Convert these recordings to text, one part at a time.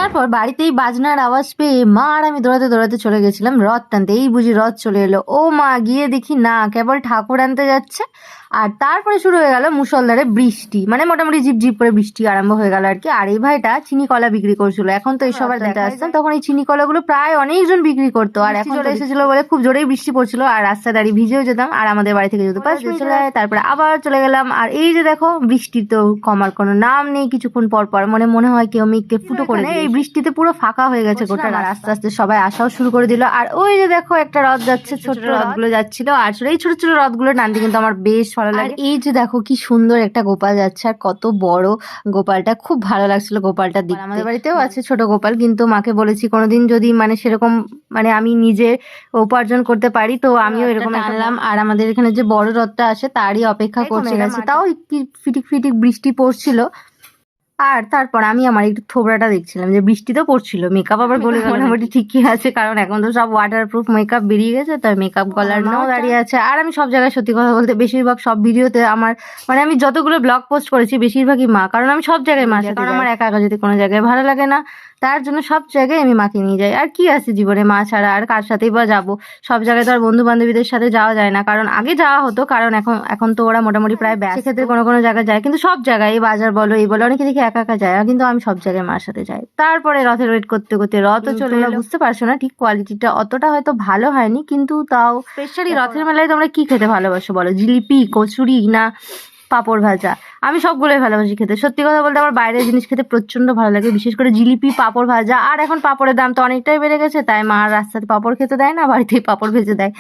তারপর বাড়িতেই বাজনার আওয়াজ পেয়ে মা আর আমি দৌড়াতে দৌড়াতে চলে গেছিলাম রথ টানতে। এই বুঝি রথ চলে এলো। ও মা, গিয়ে দেখি না, কেবল ঠাকুর আনতে যাচ্ছে। আর তারপরে শুরু হয়ে গেল মুষলধারে বৃষ্টি, মানে মোটামুটি ঝিপঝিপ করে বৃষ্টি আরম্ভ হয়ে গেল আর কি। আর এই ভাইটা চিনি কলা বিক্রি করছিল। এখন তো এসব আর দেখা আসতাম, তখন এই চিনি কলাগুলো প্রায় অনেকজন বিক্রি করতো। আর এখন চলে এসেছিল বলে খুব জোরেই বৃষ্টি পড়ছিল, আর রাস্তায় দাঁড়িয়ে ভিজেও যেতাম। আর আমাদের বাড়ি থেকে যেত 5 মিনিট চলে, তারপরে আবার চলে গেলাম। আর এই যে দেখো, বৃষ্টি তো কমার কোনো নাম নেই। কিছুক্ষণ পর পর মনে হয় কেউ মেঘকে ফুটো করে দেয়। এই বৃষ্টিতে পুরো ফাঁকা হয়ে গেছে গোটা। আর আস্তে আস্তে সবাই আসাও শুরু করে দিল। আর ওই যে দেখো, একটা রথ যাচ্ছে, ছোট রথগুলো যাচ্ছিল। আর এই ছোট ছোট রথগুলো টানতে কিন্তু আমার বেশ ভালো লাগে। এই যে দেখো কি সুন্দর একটা গোপাল যাচ্ছে, আর কত বড় গোপালটা, খুব ভালো লাগছিল গোপালটা দেখতে। আমাদের বাড়িতেও আছে ছোট গোপাল, কিন্তু মাকে বলেছি কোনোদিন যদি সেরকম আমি নিজে উপার্জন করতে পারি তো আমিও এরকম আনলাম। আর আমাদের এখানে যে বড় রথটা আসে তারই অপেক্ষা করছে গেছে। তাও ফিটিক ফিটিক বৃষ্টি পড়ছিল। আর তারপর আমি আমার একটু থোবড়াটা দেখছিলাম যে বৃষ্টি তো পড়ছিল, মেকআপ আবার গলে মোটামুটি ঠিকই আছে, কারণ এখন তো সব ওয়াটারপ্রুফ মেকআপ বেরিয়ে গেছে, তাই মেকআপ গলার নাও দাঁড়িয়ে আছে। আর আমি সব জায়গায় সত্যি কথা বলতে বেশিরভাগ সব ভিডিওতে আমার আমি যতগুলো ব্লগ পোস্ট করেছি বেশিরভাগই মা, কারণ আমি সব জায়গায় মা, কারণ আমার একা একা যেতে কোনো জায়গায় ভালো লাগে না, তার জন্য সব জায়গায় আমি মাকে নিয়ে যাই। আর কি আছে জীবনে, মা ছাড়া আর কার সাথেই বা যাবো। সব জায়গায় তো আর বন্ধু বান্ধবীদের সাথে যাওয়া যায় না, কারণ আগে যাওয়া হতো, কারণ এখন তো ওরা মোটামুটি প্রায় ব্যস্ত, সেক্ষেত্রে কোনো জায়গায় যায়। কিন্তু সব জায়গায়, এই বাজার বলো এই বলো, অনেকে দেখি একা একা যায়, কিন্তু আমি সব জায়গায় মার সাথে যাই। তারপরে রথের ওয়েট করতে করতে রথও চলে এলো। বুঝতে পারছো না, ঠিক কোয়ালিটিটা অতটা হয়তো ভালো হয়নি, কিন্তু তাও স্পেশালি রথের মেলায় তোমরা কি খেতে ভালোবাসো বলো? জিলিপি, কচুরি না পাঁপড় ভাজা? আমি সবগুলোই ভালোবাসি খেতে। সত্যি কথা বলতে আমার বাইরের জিনিস খেতে প্রচন্ড ভালো লাগে, বিশেষ করে জিলিপি, পাঁপড় ভাজা। আর এখন পাঁপড়ের দাম তো অনেকটাই বেড়ে গেছে, তাই মা রাস্তাতে পাঁপড় খেতে দেয় না, বাড়িতেই পাঁপড় ভেজে দেয়,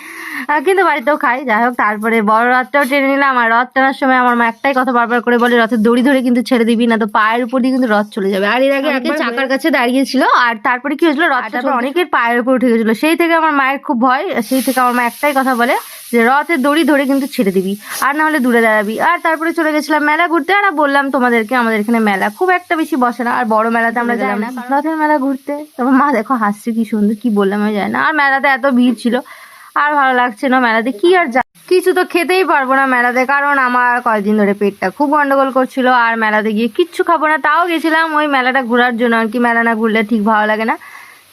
কিন্তু বাড়িতেও খাই। যাই হোক, তারপরে বড় রথটাও টেনে নিলাম। আর রথ টানার সময় আমার মা একটাই কথা বারবার করে বলে, রথের দড়ি ধরে কিন্তু ছেড়ে দিবি না, তো পায়ের উপর দিয়ে কিন্তু রথ চলে যাবে। আর এর আগে চাকার কাছে দাঁড়িয়েছিল, আর তারপরে কি হয়েছিল, রথটা অনেকের পায়ের উপর উঠে গেছিল। সেই থেকে আমার মায়ের খুব ভয়, সেই থেকে আমার মা একটাই কথা বলে যে রথের দড়ি ধরে কিন্তু ছেড়ে দিবি, আর না হলে দূরে দাঁড়াবি। আর তারপরে চলে গেছিলাম মেলা ঘুরতে। আর বললাম তোমাদেরকে, আমাদের এখানে মেলা খুব একটা বেশি বসে না, আর বড় মেলাতে আমরা যাই না, রথের মেলা ঘুরতে। তারপর মা দেখো হাসছে কি সুন্দর, কি বললাম আমি জানি না। আর মেলাতে এত ভিড় ছিল, আর ভালো লাগছে না মেলাতে। কি আর কিছু তো খেতেই পারবো না মেলাতে, কারণ আমার কয়েকদিন ধরে পেটটা খুব গন্ডগোল করছিল। আর মেলাতে গিয়ে কিচ্ছু খাবো না, তাও গেছিলাম ওই মেলাটা ঘোরার জন্য আর কি। মেলা না ঘুরলে ঠিক ভালো লাগে না।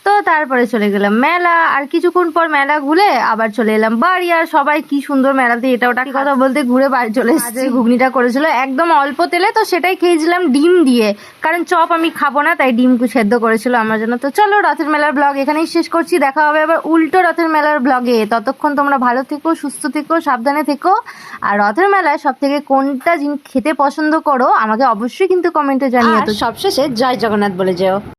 তো তারপরে চলে গেলাম মেলা, আর কিছুক্ষণ পর মেলা ঘুরে আবার চলে এলাম বাড়ি। আর সবাই কি সুন্দর মেলাতে এটা ওটা কথা বলতে ঘুরে বাড়ি চলে এসেছি। ঘুগনিটা করেছিল একদম অল্প তেলে, তো সেটাই খেয়েছিলাম ডিম দিয়ে, কারণ চপ আমি খাবো না, তাই ডিম সেদ্ধ করেছিল আমার জন্য। তো চলো, রথের মেলার ব্লগ এখানেই শেষ করছি। দেখা হবে আবার উল্টো রথের মেলার ব্লগে। ততক্ষণ তোমরা ভালো থেকো, সুস্থ থেকো, সাবধানে থেকো। আর রথের মেলায় সব থেকে কোনটা জিনিস খেতে পছন্দ করো আমাকে অবশ্যই কিন্তু কমেন্টে জানিও। তো সবশেষে জয় জগন্নাথ বলে যেও।